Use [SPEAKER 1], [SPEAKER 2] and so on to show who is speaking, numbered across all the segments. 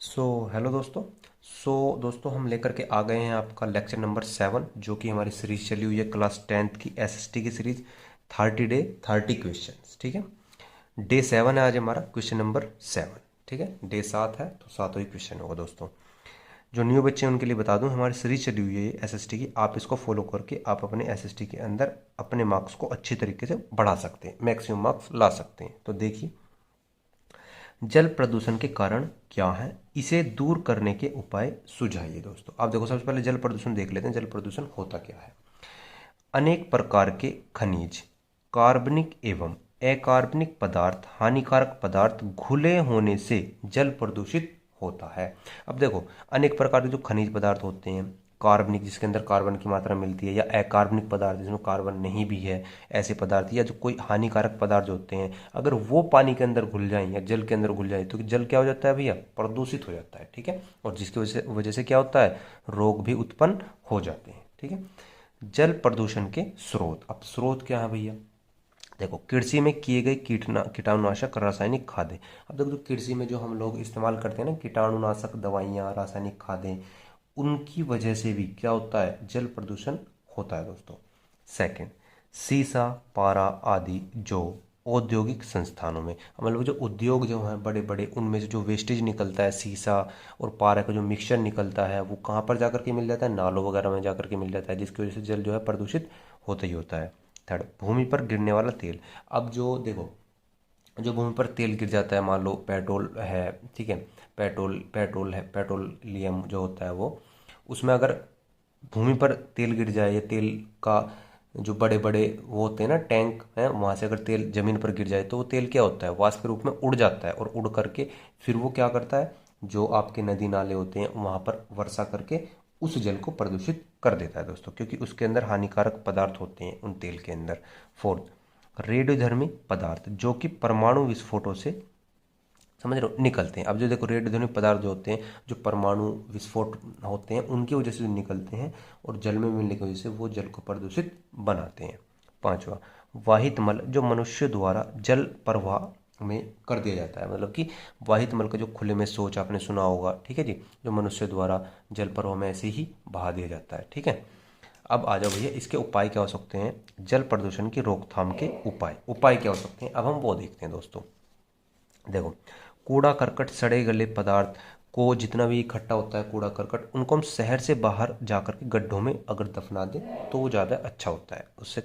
[SPEAKER 1] Hello दोस्तों। दोस्तों हम लेकर के आ गए हैं आपका लेक्चर नंबर 7, जो कि हमारी सीरीज चली हुई है क्लास 10th की एसएसटी की सीरीज 30 डे 30 क्वेश्चंस। ठीक है, डे 7 है आज हमारा, क्वेश्चन नंबर 7। ठीक है, डे 7 है तो 7वां ही क्वेश्चन होगा। दोस्तों जो न्यू बच्चे हैं उनके लिए बता दूं, हमारी सीरीज चली हुई है एसएसटी की, आप इसको फॉलो करके आप अपने एसएसटी के अंदर अपने मार्क्स को अच्छी तरीके से बढ़ा सकते हैं, मैक्सिमम मार्क्स ला सकते हैं। तो देखिए, जल प्रदूषण के कारण क्या है, इसे दूर करने के उपाय सुझाइए। दोस्तों आप देखो, सबसे पहले जल प्रदूषण देख लेते हैं। जल प्रदूषण होता क्या है? अनेक प्रकार के खनिज, कार्बनिक एवं अकार्बनिक पदार्थ, हानिकारक पदार्थ घुले होने से जल प्रदूषित होता है। अब देखो, अनेक प्रकार के जो खनिज पदार्थ होते हैं, कार्बनिक जिसके अंदर कार्बन की मात्रा मिलती है, या अकार्बनिक पदार्थ जिसमें कार्बन नहीं भी है, ऐसे पदार्थ, या जो कोई हानिकारक पदार्थ जो होते हैं, अगर वो पानी के अंदर घुल जाएं या जल के अंदर घुल जाए तो जल क्या हो जाता है भैया? प्रदूषित हो जाता है। ठीक है, और जिसकी वजह से क्या होता है? रोग भी उत्पन्न हो जाते हैं। ठीक है, जल प्रदूषण के स्रोत। अब स्रोत क्या है भैया? देखो, कृषि में किए गए कीटाणुनाशक रासायनिक खादें। अब देखो, जो कृषि में जो हम लोग इस्तेमाल करते हैं ना, कीटाणुनाशक दवाइयाँ, रासायनिक खादें, उनकी वजह से भी क्या होता है? जल प्रदूषण होता है। दोस्तों सेकंड, सीसा, पारा आदि जो औद्योगिक संस्थानों में, मतलब जो उद्योग जो हैं बड़े बड़े, उनमें से जो वेस्टेज निकलता है, सीसा और पारा का जो मिक्सचर निकलता है, वो कहाँ पर जाकर के मिल जाता है? नालों वगैरह में जाकर के मिल जाता है, जिसकी वजह से जल जो है प्रदूषित होता ही होता है। थर्ड, भूमि पर गिरने वाला तेल। अब जो देखो, जो भूमि पर तेल गिर जाता है, मान लो पेट्रोल है, ठीक है, पेट्रोल है, पेट्रोलियम जो होता है वो, उसमें अगर भूमि पर तेल गिर जाए, या तेल का जो बड़े बड़े वो होते हैं ना टैंक हैं, वहाँ से अगर तेल जमीन पर गिर जाए तो वो तेल क्या होता है? वाष्प के रूप में उड़ जाता है, और उड़ करके फिर वो क्या करता है? जो आपके नदी नाले होते हैं वहाँ पर वर्षा करके उस जल को प्रदूषित कर देता है। दोस्तों क्योंकि उसके अंदर हानिकारक पदार्थ होते हैं उन तेल के अंदर। फोर्थ, रेडियोधर्मी पदार्थ जो कि परमाणु विस्फोटों से, समझ रहे हो, निकलते हैं। अब जो देखो, रेडियोधर्मी पदार्थ जो होते हैं, जो परमाणु विस्फोट होते हैं उनकी वजह से जो निकलते हैं, और जल में मिलने की वजह से वो जल को प्रदूषित बनाते हैं। पांचवा, वाहित मल जो मनुष्य द्वारा जल प्रवाह में कर दिया जाता है, मतलब कि वाहित मल का जो खुले में शौच आपने सुना होगा, ठीक है जी, जो मनुष्य द्वारा जल प्रवाह में ऐसे ही बहा दिया जाता है। ठीक है, अब आ जाओ भैया, इसके उपाय क्या हो सकते हैं? जल प्रदूषण की रोकथाम के उपाय क्या हो सकते हैं, अब हम वो देखते हैं। दोस्तों देखो, कूड़ा करकट, सड़े गले पदार्थ को जितना भी इकट्ठा होता है, कूड़ा करकट, उनको हम शहर से बाहर जाकर के गड्ढों में अगर दफना दें तो वो ज़्यादा अच्छा होता है। उससे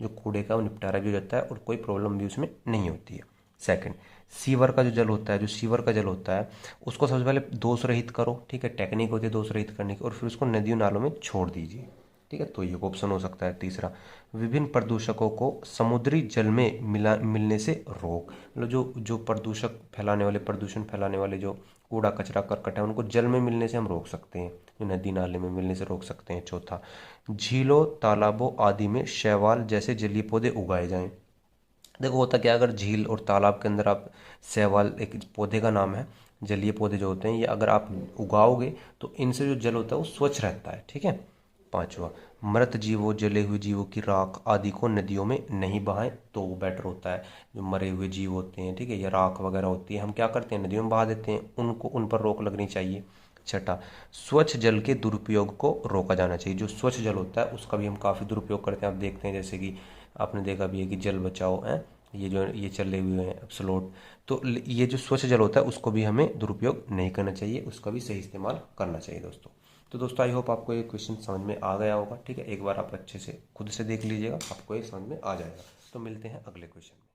[SPEAKER 1] जो कूड़े का वो निपटारा भी हो जाता है और कोई प्रॉब्लम भी उसमें नहीं होती है। सेकंड, सीवर का जो जल होता है, जो सीवर का जल होता है, उसको सबसे पहले दोष रहित करो। ठीक है, टेक्निक होती है दोष रहित करने की, और फिर उसको नदियों नालों में छोड़ दीजिए। ठीक है, तो ये ऑप्शन हो सकता है। तीसरा, विभिन्न प्रदूषकों को समुद्री जल में मिलने से रोक, मतलब जो जो प्रदूषक फैलाने वाले, प्रदूषण फैलाने वाले जो कूड़ा कचरा करकट है, उनको जल में मिलने से हम रोक सकते हैं, जो नदी नाले में मिलने से रोक सकते हैं। चौथा, झीलों तालाबों आदि में शैवाल जैसे जलीय पौधे उगाए जाएं। देखो होता क्या है, अगर झील और तालाब के अंदर आप, शैवाल एक पौधे का नाम है, जलीय पौधे जो होते हैं, ये अगर आप उगाओगे तो इनसे जो जल होता है वो स्वच्छ रहता है। ठीक है। पांचवा, मृत जीवों, जले हुए जीवों की राख आदि को नदियों में नहीं बहाएं तो वो बेटर होता है। जो मरे हुए जीव होते हैं, ठीक है, या राख वगैरह होती है, हम क्या करते हैं? नदियों में बहा देते हैं, उनको उन पर रोक लगनी चाहिए। छठा, स्वच्छ जल के दुरुपयोग को रोका जाना चाहिए। जो स्वच्छ जल होता है उसका भी हम काफ़ी दुरुपयोग करते हैं। आप देखते हैं जैसे कि आपने देखा भी है कि जल बचाओ है, ये जो ये चले हुए हैं स्लोट, तो ये जो स्वच्छ जल होता है उसको भी हमें दुरुपयोग नहीं करना चाहिए, उसका भी सही इस्तेमाल करना चाहिए। दोस्तों तो दोस्तों आई होप आपको ये क्वेश्चन समझ में आ गया होगा। ठीक है, एक बार आप अच्छे से खुद से देख लीजिएगा, आपको ये समझ में आ जाएगा। तो मिलते हैं अगले क्वेश्चन में।